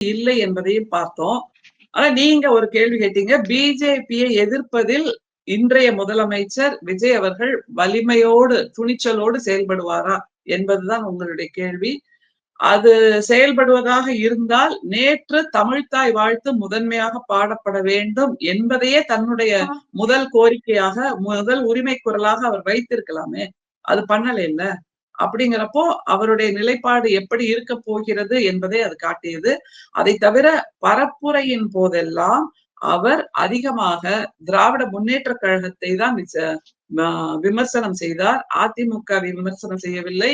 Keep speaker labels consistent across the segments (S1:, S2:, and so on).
S1: இல்லை என்பதையும் பார்த்தோம். ஆனா நீங்க ஒரு கேள்வி கேட்டீங்க, பிஜேபியை எதிர்ப்பதில் இன்றைய முதலமைச்சர் விஜய் அவர்கள் வலிமையோடு துணிச்சலோடு செயல்படுவாரா என்பதுதான் உங்களுடைய கேள்வி. அது செயல்படுவதாக இருந்தால் நேற்று தமிழ்த்தாய் வாழ்த்து முதன்மையாக பாடப்பட வேண்டும் என்பதையே தன்னுடைய முதல் கோரிக்கையாக, முதல் உரிமை குரலாக அவர் வைத்திருக்கலாமே. அது பண்ணல இல்ல. அப்படிங்கிறப்போ அவருடைய நிலைப்பாடு எப்படி இருக்க போகிறது என்பதை அது காட்டியது. அதை தவிர பரப்புரையின் போதெல்லாம் அவர் அதிகமாக திராவிட முன்னேற்ற கழகத்தை தான் விமர்சனம் செய்தார். அதிமுகவை விமர்சனம் செய்யவில்லை.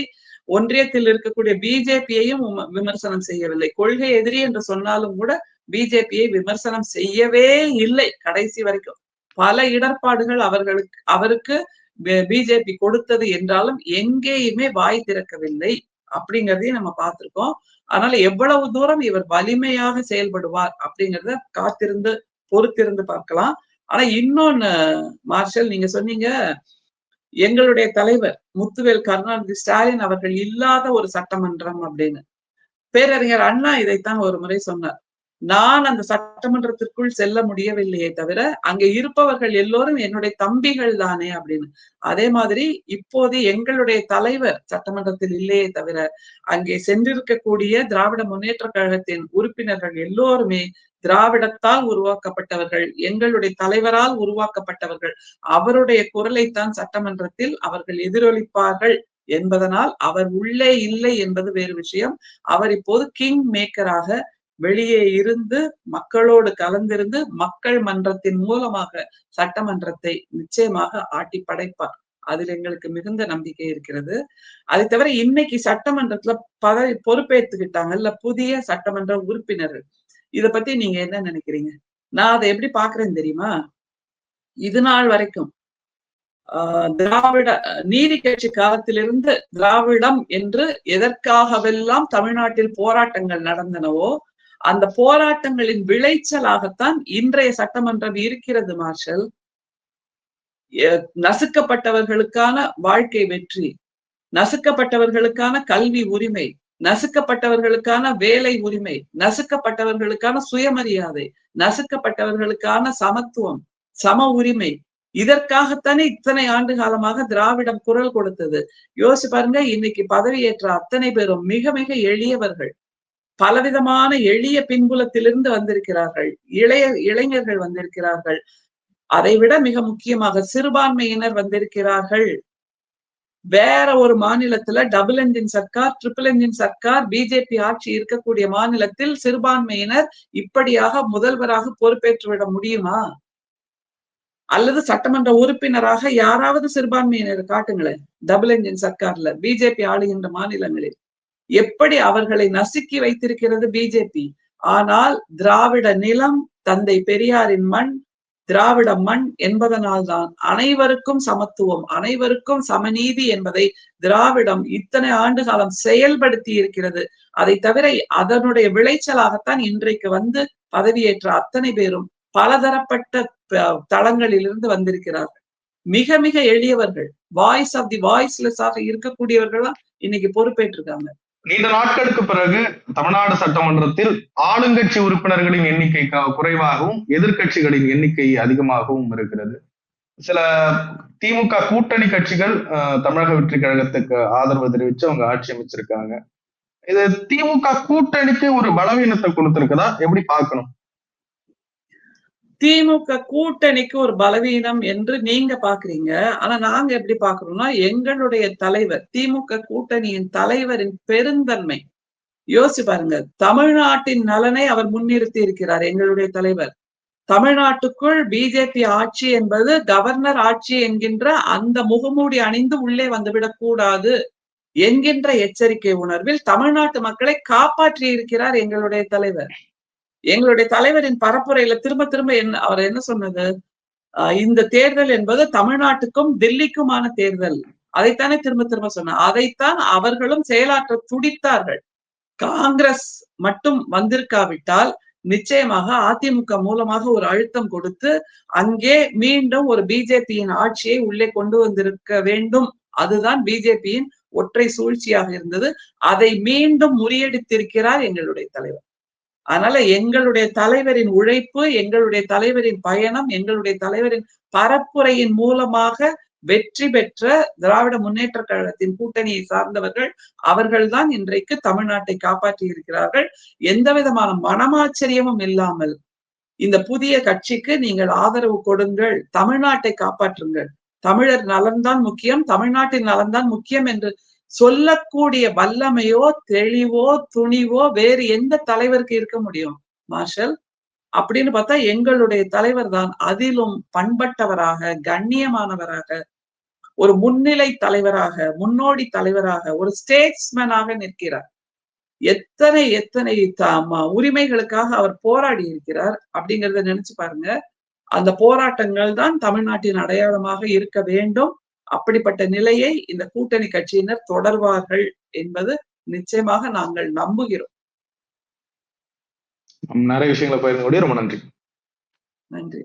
S1: ஒன்றியத்தில் இருக்கக்கூடிய பிஜேபியையும் விமர்சனம் செய்யவில்லை. கொள்கை எதிரி என்று சொன்னாலும் கூட பிஜேபியை விமர்சனம் செய்யவே இல்லை கடைசி வரைக்கும். பல இடர்பாடுகள் அவருக்கு பிஜேபி கொடுத்தது என்றாலும் எங்கேயுமே வாய் திறக்கவில்லை அப்படிங்கறதையும் நம்ம பார்த்திருக்கோம். அதனால எவ்வளவு தூரம் இவர் வலிமையாக செயல்படுவார் அப்படிங்கறத காத்திருந்து பொறுத்திருந்து பார்க்கலாம். ஆனா இன்னொன்னு மார்ஷல், நீங்க சொன்னீங்க எங்களுடைய தலைவர் முத்துவேல் கருணாநிதி ஸ்டாலின் அவர்கள் இல்லாத ஒரு சட்டமன்றம் அப்படின்னு. பேரறிஞர் அண்ணா இதைத்தான் ஒரு முறை சொன்னார். நான் அந்த சட்டமன்றத்திற்குள் செல்ல முடியவில்லையே தவிர அங்க இருப்பவர்கள் எல்லோரும் என்னுடைய தம்பிகள் தானே அப்படின்னு. அதே மாதிரி இப்போது எங்களுடைய தலைவர் சட்டமன்றத்தில் இல்லையே தவிர அங்கே சென்றிருக்கக்கூடிய திராவிட முன்னேற்ற கழகத்தின் உறுப்பினர்கள் எல்லோருமே திராவிடத்தால் உருவாக்கப்பட்டவர்கள், எங்களுடைய தலைவரால் உருவாக்கப்பட்டவர்கள். அவருடைய குரலைத்தான் சட்டமன்றத்தில் அவர்கள் எதிரொலிப்பார்கள் என்பதனால் அவர் உள்ளே இல்லை என்பது வேறு விஷயம். அவர் இப்போது கிங் மேக்கராக வெளியே இருந்து மக்களோடு கலந்திருந்து மக்கள் மன்றத்தின் மூலமாக சட்டமன்றத்தை நிச்சயமாக ஆட்டி படைப்பார். அதில் எங்களுக்கு மிகுந்த நம்பிக்கை இருக்கிறது. அதை தவிர இன்னைக்கு சட்டமன்றத்துல பொறுப்பேற்றுக்கிட்டாங்கல்ல புதிய சட்டமன்ற உறுப்பினர்கள். இத பத்தி நீங்க என்ன நினைக்கிறீங்க? நான் அதை எப்படி பாக்குறேன்னு தெரியுமா? இது நாள் வரைக்கும் திராவிட நீதி கட்சி காலத்திலிருந்து திராவிடம் என்று எதற்காகவெல்லாம் தமிழ்நாட்டில் போராட்டங்கள் நடந்தனவோ அந்த போராட்டங்களின் விளைச்சலாகத்தான் இன்றைய சட்டமன்றம் இருக்கிறது மார்ஷல். நசுக்கப்பட்டவர்களுக்கான வாழ்க்கை வெற்றி, நசுக்கப்பட்டவர்களுக்கான கல்வி உரிமை, நசுக்கப்பட்டவர்களுக்கான வேலை உரிமை, நசுக்கப்பட்டவர்களுக்கான சுயமரியாதை, நசுக்கப்பட்டவர்களுக்கான சமத்துவம், சம உரிமை, இதற்காகத்தானே இத்தனை ஆண்டு காலமாக திராவிடம் குரல் கொடுத்தது. யோசிச்சு பாருங்க, இன்னைக்கு பதவியேற்ற அத்தனை பேரும் மிக மிக எளியவர்கள், பலவிதமான எளிய பின்புலத்திலிருந்து வந்திருக்கிறார்கள், இளைஞர்கள் வந்திருக்கிறார்கள், அதைவிட மிக முக்கியமாக சிறுபான்மையினர் வந்திருக்கிறார்கள். வேற ஒரு மாநிலத்துல double engine Sarkar, triple engine Sarkar, BJP ஆட்சி இருக்கக்கூடிய மாநிலத்தில் சிறுபான்மையினர் இப்படியாக முதல்வராக பொறுப்பேற்றுவிட முடியுமா? அல்லது சட்டமன்ற உறுப்பினராக யாராவது சிறுபான்மையினர் காட்டுங்களேன். டபுள் என்ஜின் சர்க்கார்ல பிஜேபி ஆளுகின்ற மாநிலங்களில் எப்படி அவர்களை நசுக்கி வைத்திருக்கிறது பிஜேபி. ஆனால் திராவிட நிலம், தந்தை பெரியாரின் மண், திராவிட மண் என்பதனால்தான் அனைவருக்கும் சமத்துவம், அனைவருக்கும் சமநீதி என்பதை திராவிடம் இத்தனை ஆண்டு காலம் செயல்படுத்தி இருக்கிறது. அதை தவிர அதனுடைய விளைச்சலாகத்தான் இன்றைக்கு வந்து பதவியேற்ற அத்தனை பேரும் பலதரப்பட்ட தளங்களிலிருந்து வந்திருக்கிறார்கள். மிக மிக எளியவர்கள், வாய்ஸ் ஆஃப் தி வாய்ஸ்லெஸ் ஆக இருக்கக்கூடியவர்கள் இன்னைக்கு பொறுப்பேற்றிருக்காங்க.
S2: நீண்ட நாட்களுக்கு பிறகு தமிழ்நாடு சட்டமன்றத்தில் ஆளுங்கட்சி உறுப்பினர்களின் எண்ணிக்கை குறைவாகவும் எதிர்கட்சிகளின் எண்ணிக்கை அதிகமாகவும் இருக்கிறது. சில திமுக கூட்டணி கட்சிகள் தமிழக வெற்றி கழகத்துக்கு ஆதரவு தெரிவிச்சு அவங்க ஆட்சி அமைச்சிருக்காங்க. இது திமுக கூட்டணிக்கு ஒரு பலவீனத்தை கொடுத்திருக்குதா, எப்படி பார்க்கணும்?
S1: திமுக கூட்டணிக்கு ஒரு பலவீனம் என்று நீங்க பாக்குறீங்க. ஆனா நாங்க எப்படி பாக்குறோம்னா, எங்களுடைய தலைவர், திமுக கூட்டணியின் தலைவரின் பெருந்தன்மை யோசிச்சு பாருங்க. தமிழ்நாட்டின் நலனை அவர் முன்னிறுத்தி இருக்கிறார். எங்களுடைய தலைவர் தமிழ்நாட்டுக்குள் பிஜேபி ஆட்சி என்பது கவர்னர் ஆட்சி என்கின்ற அந்த முகமூடி அணிந்து உள்ளே வந்துவிடக் கூடாது என்கின்ற எச்சரிக்கை உணர்வில் தமிழ்நாட்டு மக்களை காப்பாற்றி இருக்கிறார் எங்களுடைய தலைவர். எங்களுடைய தலைவரின் பரப்புரையில திரும்ப திரும்ப அவர் என்ன சொன்னது, இந்த தேர்தல் என்பது தமிழ்நாட்டுக்கும் தில்லிக்குமான தேர்தல், அதைத்தானே திரும்ப திரும்ப சொன்னார். அதைத்தான் அவர்களும் செயலாற்ற துடித்தார்கள். காங்கிரஸ் மட்டும் வந்திருக்காவிட்டால் நிச்சயமாக அதிமுக மூலமாக ஒரு அழுத்தம் கொடுத்து அங்கே மீண்டும் ஒரு பிஜேபியின் ஆட்சியை உள்ளே கொண்டு வந்திருக்க வேண்டும். அதுதான் பிஜேபியின் ஒற்றை சூழ்ச்சியாக இருந்தது. அதை மீண்டும் முறியடித்திருக்கிறார் எங்களுடைய தலைவர். அதனால எங்களுடைய தலைவரின் உழைப்பு, எங்களுடைய தலைவரின் பயணம், எங்களுடைய தலைவரின் பரப்புரையின் மூலமாக வெற்றி பெற்ற திராவிட முன்னேற்ற கழகத்தின் கூட்டணியை சார்ந்தவர்கள் அவர்கள்தான் இன்றைக்கு தமிழ்நாட்டை காப்பாற்றி இருக்கிறார்கள். எந்த விதமான மனமாச்சரியமும் இல்லாமல் இந்த புதிய கட்சிக்கு நீங்கள் ஆதரவு கொடுங்கள், தமிழ்நாட்டை காப்பாற்றுங்கள், தமிழர் நலன்தான் முக்கியம், தமிழ்நாட்டின் நலன்தான் முக்கியம் என்று சொல்லக்கூடிய வல்லமையோ தெளிவோ துணிவோ வேறு எந்த தலைவருக்கு இருக்க முடியும் மார்ஷல்? அப்படின்னு பார்த்தா எங்களுடைய தலைவர் தான் அதிலும் பண்பட்டவராக, கண்ணியமானவராக, ஒரு முன்னிலை தலைவராக, முன்னோடி தலைவராக, ஒரு ஸ்டேட்ஸ்மேனாக நிற்கிறார். எத்தனை எத்தனை உரிமைகளுக்காக அவர் போராடி இருக்கிறார் அப்படிங்கறத நினைச்சு பாருங்க. அந்த போராட்டங்கள் தான் தமிழ்நாட்டின் அடையாளமாக இருக்க வேண்டும். அப்படிப்பட்ட நிலையை இந்த கூட்டணி கட்சியினர் தொடர்வார்கள் என்பது நிச்சயமாக நாங்கள் நம்புகிறோம்.
S2: நிறைய விஷயங்களை பகிர்ந்து ரொம்ப நன்றி.
S1: நன்றி.